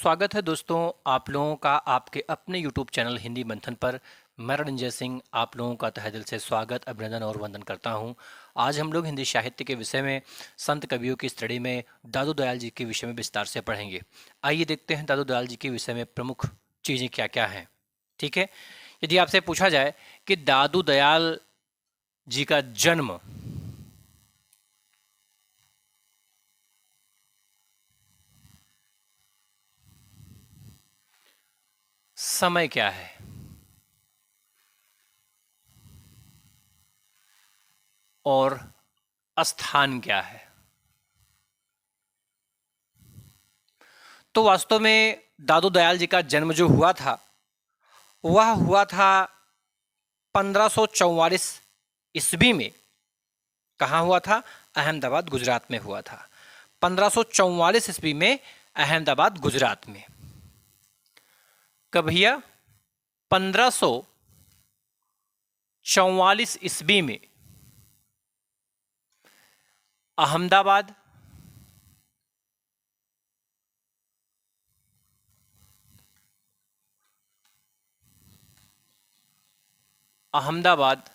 स्वागत है दोस्तों आप लोगों का आपके अपने यूट्यूब चैनल हिंदी मंथन पर। मैं रणजय सिंह आप लोगों का तहे दिल से स्वागत, अभिनंदन और वंदन करता हूं। आज हम लोग हिंदी साहित्य के विषय में संत कवियों की स्टडी में दादू दयाल जी के विषय में विस्तार से पढ़ेंगे। आइए देखते हैं दादू दयाल जी के विषय में प्रमुख चीज़ें क्या क्या हैं। ठीक है, यदि आपसे पूछा जाए कि दादू दयाल जी का जन्म समय क्या है, और स्थान क्या है, तो वास्तव में दादू दयाल जी का जन्म जो हुआ था वह हुआ था 1544 ईस्वी में। कहाँ हुआ था? अहमदाबाद गुजरात में हुआ था। 1544 ईस्वी में अहमदाबाद गुजरात में। कब भैया? 1544 ईस्वी में अहमदाबाद अहमदाबाद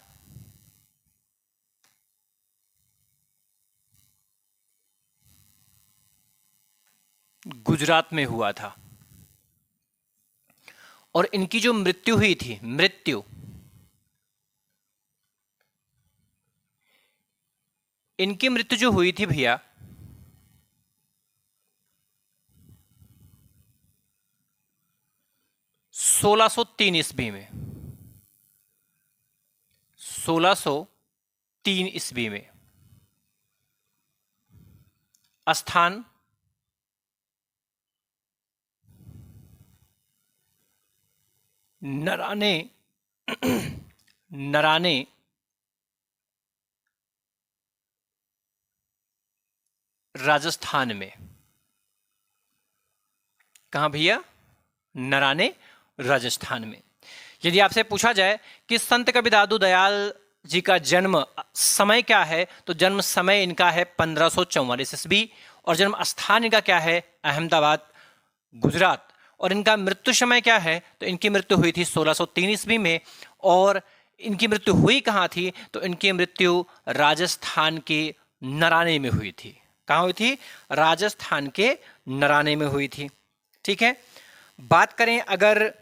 गुजरात में हुआ था। और इनकी जो मृत्यु हुई थी, इनकी मृत्यु जो हुई थी भैया 1603 ईस्वी में। 1603 ईस्वी में। स्थान नराने नराने राजस्थान में। कहाँ भैया? नराने राजस्थान में। यदि आपसे पूछा जाए कि संत कवि दादू दयाल जी का जन्म समय क्या है, तो जन्म समय इनका है 1544 ईस्वी और जन्म स्थान इनका क्या है? अहमदाबाद गुजरात। और इनका मृत्यु समय क्या है? तो इनकी मृत्यु हुई थी 1603 ईस्वी में। और इनकी मृत्यु हुई कहाँ थी? तो इनकी मृत्यु राजस्थान के नराने में हुई थी। कहाँ हुई थी? राजस्थान के नराने में हुई थी। ठीक है, बात करें अगर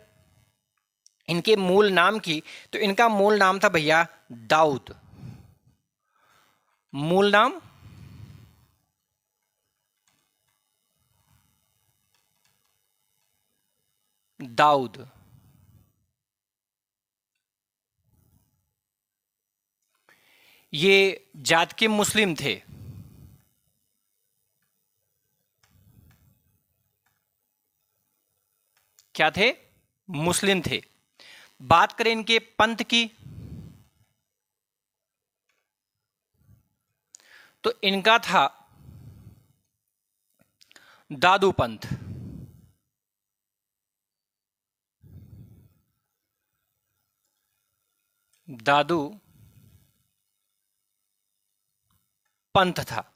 इनके मूल नाम की, तो इनका मूल नाम था भैया दाऊद। मूल नाम दाऊद। ये जात के मुस्लिम थे। क्या थे? मुस्लिम थे। बात करें इनके पंथ की, तो इनका था दादू पंथ। दादू पंथ था।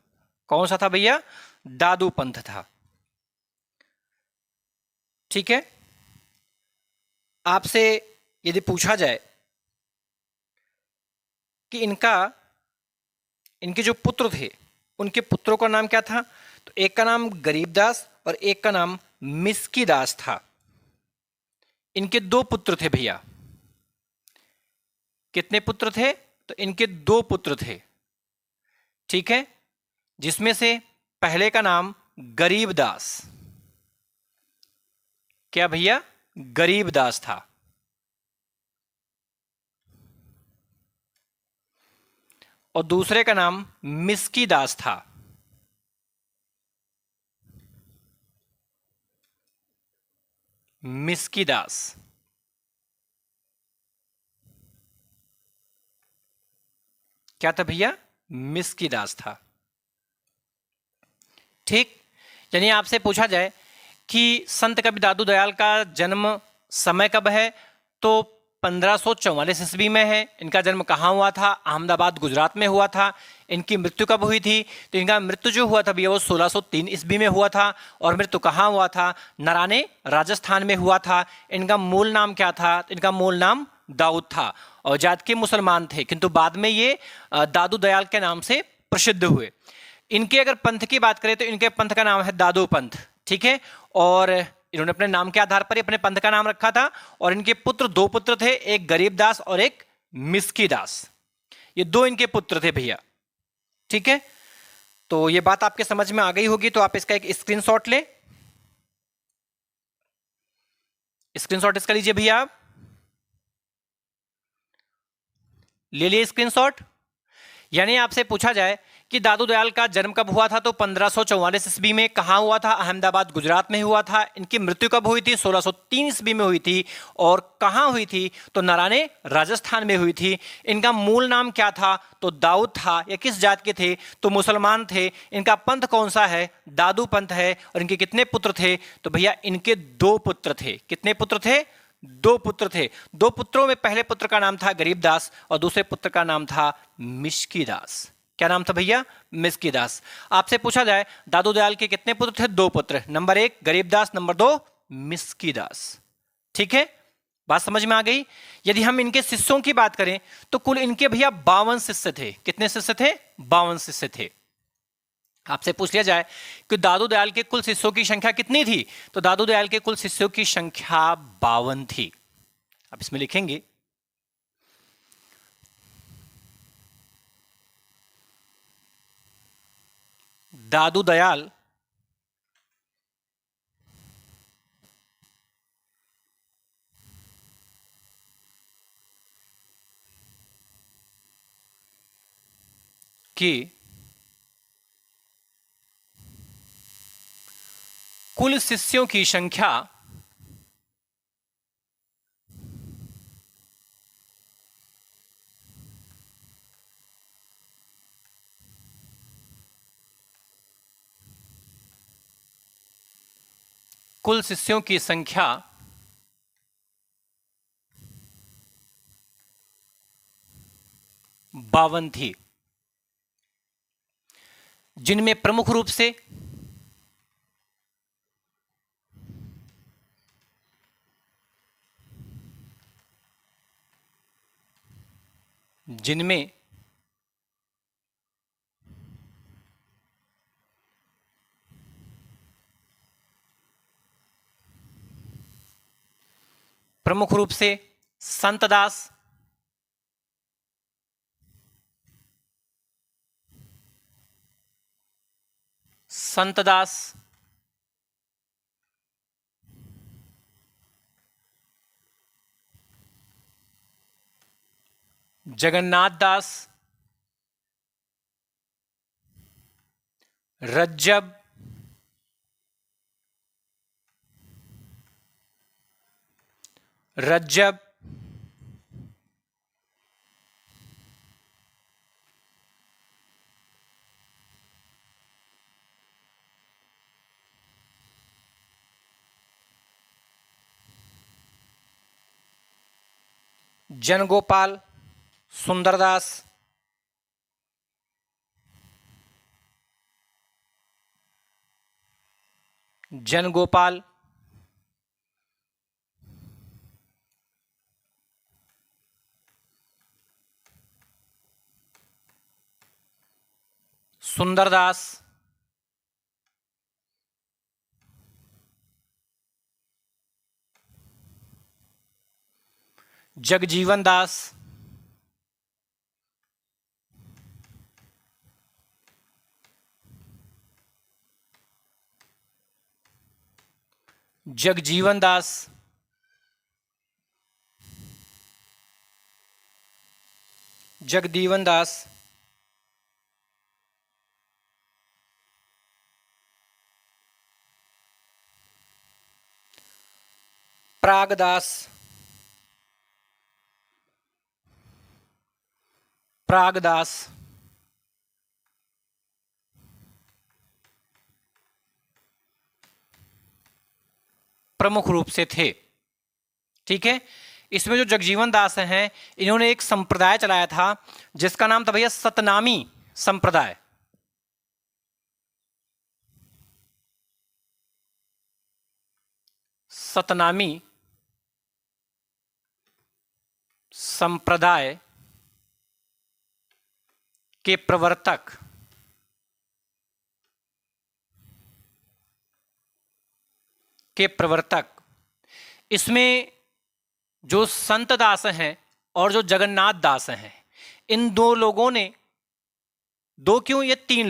कौन सा था भैया? दादू पंथ था। ठीक है, आपसे यदि पूछा जाए कि इनके जो पुत्र थे उनके पुत्रों का नाम क्या था, तो एक का नाम गरीबदास और एक का नाम मिस्की दास था। इनके दो पुत्र थे भैया। कितने पुत्र थे? तो इनके दो पुत्र थे। ठीक है, जिसमें से पहले का नाम गरीबदास। क्या भैया? गरीबदास था। और दूसरे का नाम मिस्की दास था। मिस्की दास। क्या था भैया? मिस्की दास था। ठीक, यानी आपसे पूछा जाए कि संत कवि दादू दयाल का जन्म समय कब है, तो 1544 ईस्वी में है। इनका जन्म कहाँ हुआ था? अहमदाबाद गुजरात में हुआ था। इनकी मृत्यु कब हुई थी? तो इनका मृत्यु जो हुआ था भैया वो 1603 ईस्वी में हुआ था। और मृत्यु कहाँ हुआ था? नराने राजस्थान में हुआ था। इनका मूल नाम क्या था? तो इनका मूल नाम दाऊद था और जात के मुसलमान थे, किंतु बाद में ये दादू दयाल के नाम से प्रसिद्ध हुए। इनके अगर पंथ की बात करें तो इनके पंथ का नाम है दादू पंथ, ठीक है। और इन्होंने अपने नाम के आधार पर ही अपने पंथ का नाम रखा था। और इनके पुत्र, दो पुत्र थे, एक गरीबदास और एक मिस्कीदास। ये दो इनके पुत्र थे भैया, ठीक है। तो ये बात आपके समझ में आ गई होगी, तो आप इसका एक स्क्रीनशॉट ले, स्क्रीनशॉट इसका लीजिए भैया, आप ले लिए स्क्रीनशॉट। यानी आपसे पूछा जाए कि दादू दयाल का जन्म कब हुआ था, तो 1544 ईस्वी में। कहाँ हुआ था? अहमदाबाद गुजरात में हुआ था। इनकी मृत्यु कब हुई थी? 1603 ईस्वी में हुई थी। और कहाँ हुई थी? तो नराने राजस्थान में हुई थी। इनका मूल नाम क्या था? तो दाऊद था। ये किस जात के थे? तो मुसलमान थे। इनका पंथ कौन सा है? दादू पंथ है। और इनके कितने पुत्र थे? तो भैया इनके दो पुत्र थे। कितने पुत्र थे? दो पुत्र थे। दो पुत्रों में पहले पुत्र का नाम था गरीबदास और दूसरे पुत्र का नाम था मिस्कीदास। क्या नाम था भैया? मिस्कीदास। आपसे पूछा जाए दादू दयाल के कितने पुत्र थे? दो पुत्र। नंबर 1 गरीबदास, नंबर 2 मिस्कीदास, ठीक है। बात समझ में आ गई। यदि हम इनके शिष्यों की बात करें तो कुल इनके भैया 52 शिष्य थे। कितने शिष्य थे? 52 शिष्य थे। आपसे पूछ लिया जाए कि दादू दयाल के कुल शिष्यों की संख्या कितनी थी, तो दादू दयाल के कुल शिष्यों की संख्या 52 थी। अब इसमें लिखेंगे दादू दयाल की कुल शिष्यों की संख्या कुल शिष्यों की संख्या 52 थी, जिनमें प्रमुख रूप से जिनमें प्रमुख रूप से संतदास, संतदास, जगन्नाथ दास, रज्जब, रज्जब, जनगोपाल, सुंदरदास, जनगोपाल, सुंदरदास, जगजीवन दास, जगजीवन दास, जगदीवन दास, प्रागदास, प्रागदास, प्रमुख रूप से थे, ठीक है। इसमें जो जगजीवन दास हैं इन्होंने एक संप्रदाय चलाया था जिसका नाम था भैया सतनामी संप्रदाय। सतनामी संप्रदाय के प्रवर्तक इसमें जो संत दास हैं और जो जगन्नाथ दास हैं, इन दो लोगों ने, दो क्यों, ये तीन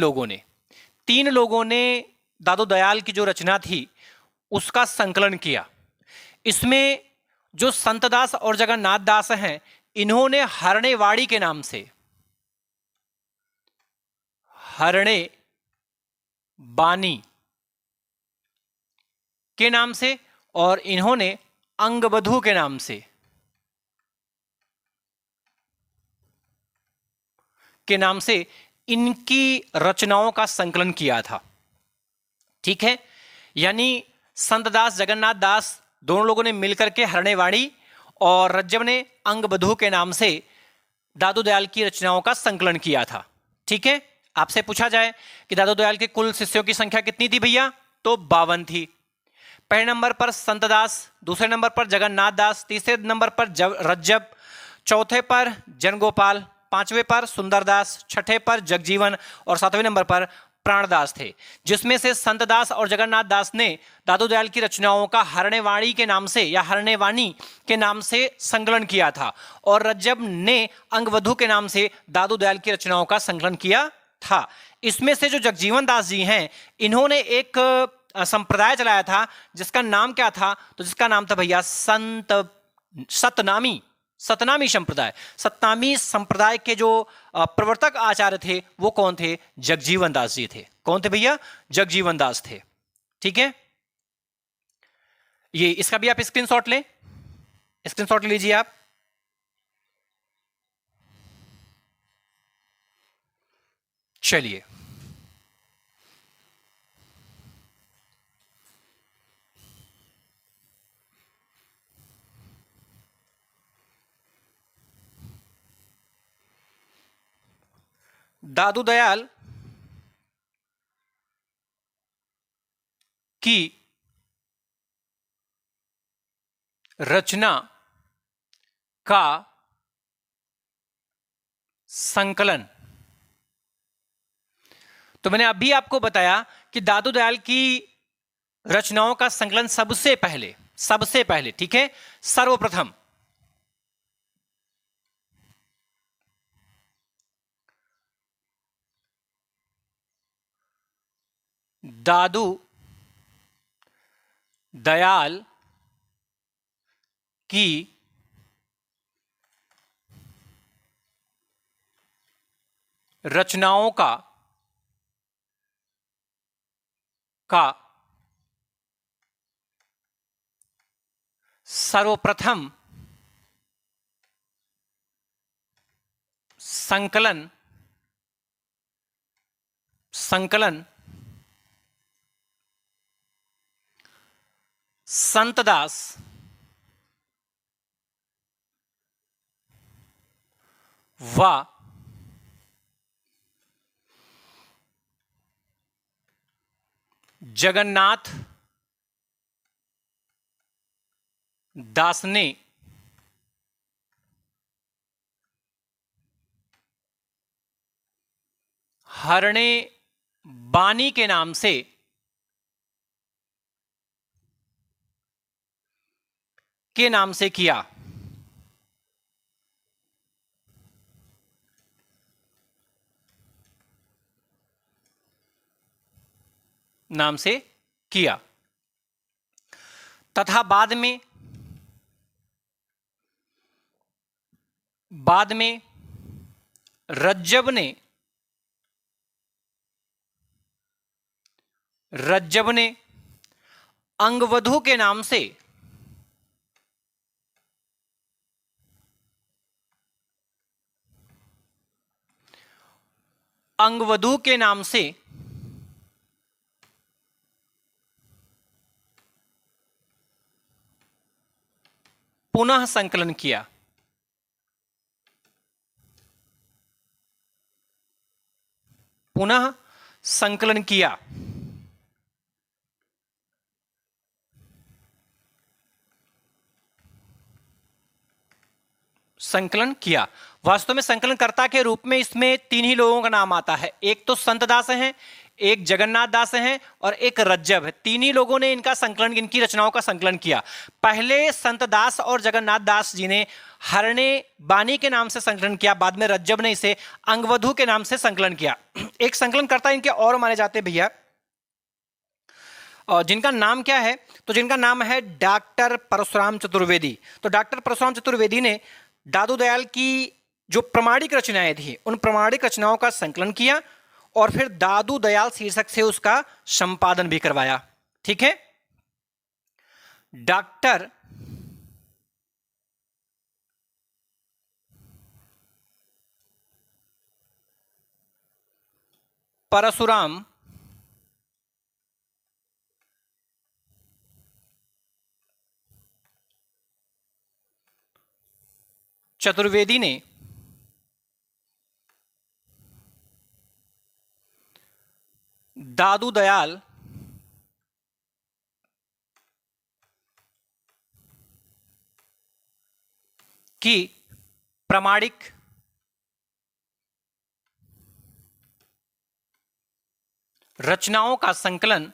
लोगों ने दादू दयाल की जो रचना थी उसका संकलन किया। इसमें जो संत दास और जगन्नाथ दास हैं इन्होंने हरणेवाड़ी के नाम से, हरणे बानी के नाम से, और इन्होंने अंगबधू के नाम से इनकी रचनाओं का संकलन किया था। ठीक है, यानी संत दास जगन्नाथ दास दोनों लोगों ने मिलकर के हरणेवाड़ी और रज्जब ने अंगबधू के नाम से दादू दयाल की रचनाओं का संकलन किया था। ठीक है, आपसे पूछा जाए कि दादू दयाल के कुल शिष्यों की संख्या कितनी थी भैया, तो 52 थी। पहले नंबर पर संत दास, दूसरे नंबर पर जगन्नाथ दास, तीसरे नंबर पर रज्जब, चौथे पर जनगोपाल, पांचवें पर सुंदरदास, छठे पर जगजीवन और सातवें नंबर पर प्राणदास थे। जिसमें से संत दास और जगन्नाथ दास ने दादू दयाल की रचनाओं का हरणेवाड़ी के नाम से या हरणेवाणी के नाम से संकलन किया था, और रज्जब ने अंगवधू के नाम से दादू दयाल की रचनाओं का संकलन किया था। इसमें से जो जगजीवन दास जी हैं इन्होंने एक संप्रदाय चलाया था जिसका नाम क्या था, तो जिसका नाम था भैया सतनामी संप्रदाय। सतनामी संप्रदाय के जो प्रवर्तक आचार्य थे वो कौन थे, जगजीवन दास जी थे। कौन थे भैया, जगजीवन दास थे। ठीक है, ये इसका भी आप स्क्रीनशॉट लें, स्क्रीनशॉट लीजिए आप। चलिए, दादू दयाल की रचना का संकलन, तो मैंने अभी आपको बताया कि दादू दयाल की रचनाओं का संकलन सबसे पहले, ठीक है, सर्वप्रथम दादू दयाल की रचनाओं का सर्वप्रथम संकलन संत दास व जगन्नाथ दास ने हरणे बानी के नाम से किया। तथा बाद में रज्जब ने अंगवधू के नाम से पुनः संकलन किया। पुनः संकलन किया। संकलन किया। वास्तव में संकलनकर्ता के रूप में इसमें तीन ही लोगों का नाम आता है। एक तो संत दास हैं, एक जगन्नाथ दास हैं और एक रज्जब है। तीन ही लोगों ने इनका संकलन, इनकी रचनाओं का संकलन किया। पहले संत दास और जगन्नाथ दास जी ने हरणे बानी के नाम से संकलन किया, बाद में रज्जब ने इसे अंगवधु के नाम से संकलन किया। एक संकलनकर्ता इनके और माने जाते भैया, और जिनका नाम क्या है, तो जिनका नाम है डॉक्टर परशुराम चतुर्वेदी। तो डॉक्टर परशुराम चतुर्वेदी ने दादू दयाल की जो प्रमाणिक रचनाएं थी उन प्रमाणिक रचनाओं का संकलन किया और फिर दादू दयाल शीर्षक से उसका संपादन भी करवाया। ठीक है। डॉक्टर परशुराम चतुर्वेदी ने दादू दयाल की प्रामाणिक रचनाओं का संकलन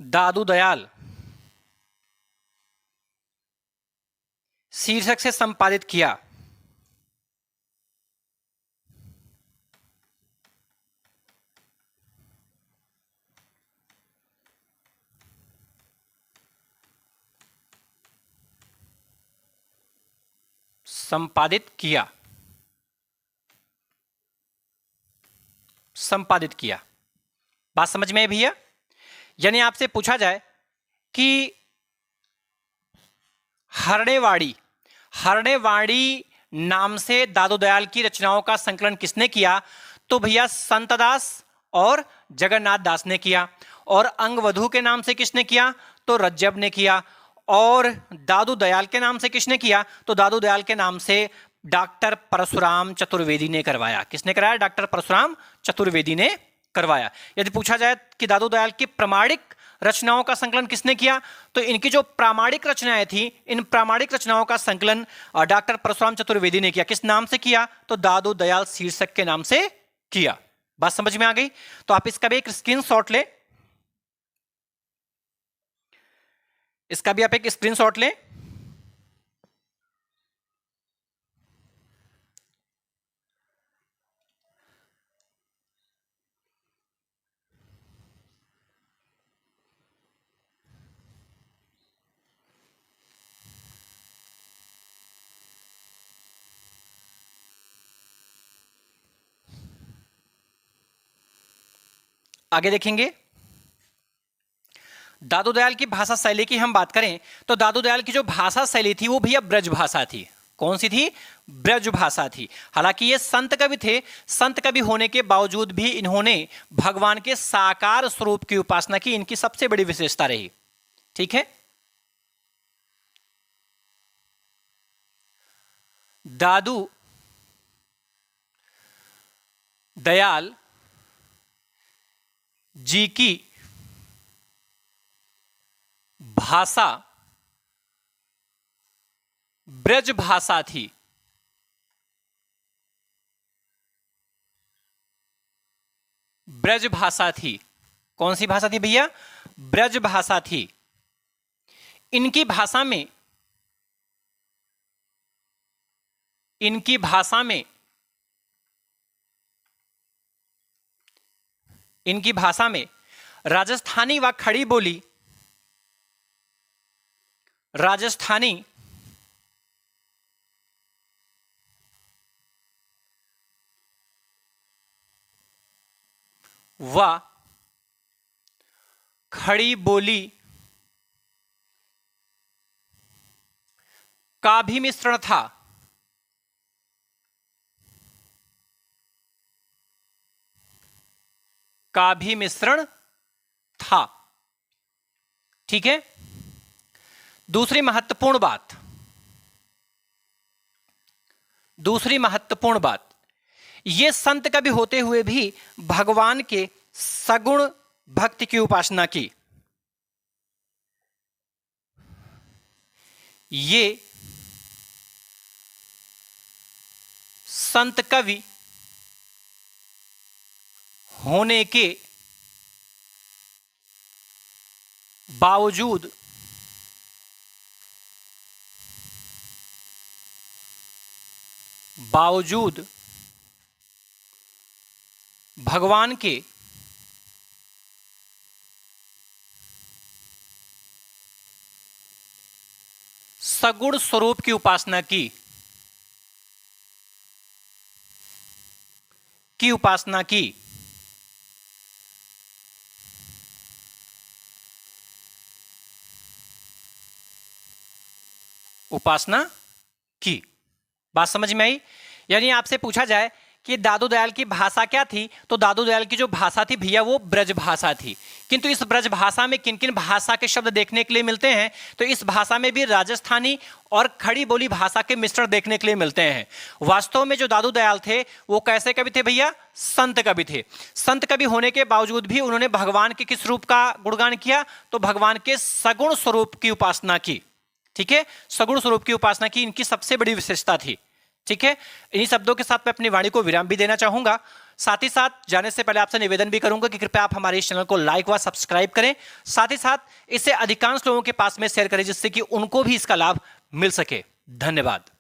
दादू दयाल शीर्षक से संपादित किया। संपादित किया। बात समझ में है भैया? यानी आपसे पूछा जाए कि हरणेवाड़ी नाम से दादू दयाल की रचनाओं का संकलन किसने किया, तो भैया संतदास और जगन्नाथ दास ने किया। और अंगवधु के नाम से किसने किया, तो रज्जब ने किया। और दादू दयाल के नाम से किसने किया, तो दादू दयाल के नाम से डॉक्टर परशुराम चतुर्वेदी ने करवाया। किसने कराया, डॉक्टर परशुराम चतुर्वेदी ने करवाया। यदि पूछा जाए कि दादू दयाल की प्रामाणिक रचनाओं का संकलन किसने किया, तो इनकी जो प्रामाणिक रचनाएं थी, इन प्रामाणिक रचनाओं का संकलन डॉक्टर परशुराम चतुर्वेदी ने किया। किस नाम से किया, तो दादू दयाल शीर्षक के नाम से किया। बात समझ में आ गई? तो आप इसका भी एक स्क्रीनशॉट लें, इसका भी आप एक स्क्रीनशॉट लें। आगे देखेंगे, दादू दयाल की भाषा शैली की हम बात करें तो दादू दयाल की जो भाषा शैली थी वो भैया ब्रज भाषा थी। कौन सी थी, ब्रज भाषा थी। हालांकि ये संत कवि थे, संत कवि होने के बावजूद भी इन्होंने भगवान के साकार स्वरूप की उपासना की, इनकी सबसे बड़ी विशेषता रही। ठीक है। दादू दयाल जी की भाषा ब्रज भाषा थी। ब्रज भाषा थी। कौन सी भाषा थी भैया, ब्रज भाषा थी। इनकी भाषा में इनकी भाषा में राजस्थानी व खड़ी बोली, राजस्थानी व खड़ी बोली का भी मिश्रण था। का भी मिश्रण था। ठीक है। दूसरी महत्वपूर्ण बात, ये संत कवि होते हुए भी भगवान के सगुण भक्ति की उपासना की। ये संत कवि होने के बावजूद भगवान के सगुण स्वरूप की उपासना की। बात समझ में आई? यानी आपसे पूछा जाए कि दादू दयाल की भाषा क्या थी, तो दादू दयाल की जो भाषा थी भैया वो ब्रज भाषा थी। किंतु इस ब्रज भाषा में किन किन भाषा के शब्द देखने के लिए मिलते हैं, तो इस भाषा में भी राजस्थानी और खड़ी बोली भाषा के मिश्रण देखने के लिए मिलते हैं। वास्तव में जो दादू दयाल थे वो कैसे कवि थे भैया? संत कवि थे। संत कवि होने के बावजूद भी उन्होंने भगवान के किस रूप का गुणगान किया? तो भगवान के सगुण स्वरूप की उपासना की। ठीक है, सगुण स्वरूप की उपासना की इनकी सबसे बड़ी विशेषता थी। ठीक है, इन्हीं शब्दों के साथ मैं अपनी वाणी को विराम भी देना चाहूंगा। साथ ही साथ जाने से पहले आपसे निवेदन भी करूंगा कि कृपया आप हमारे इस चैनल को लाइक व सब्सक्राइब करें। साथ ही साथ इसे अधिकांश लोगों के पास में शेयर करें जिससे कि उनको भी इसका लाभ मिल सके। धन्यवाद।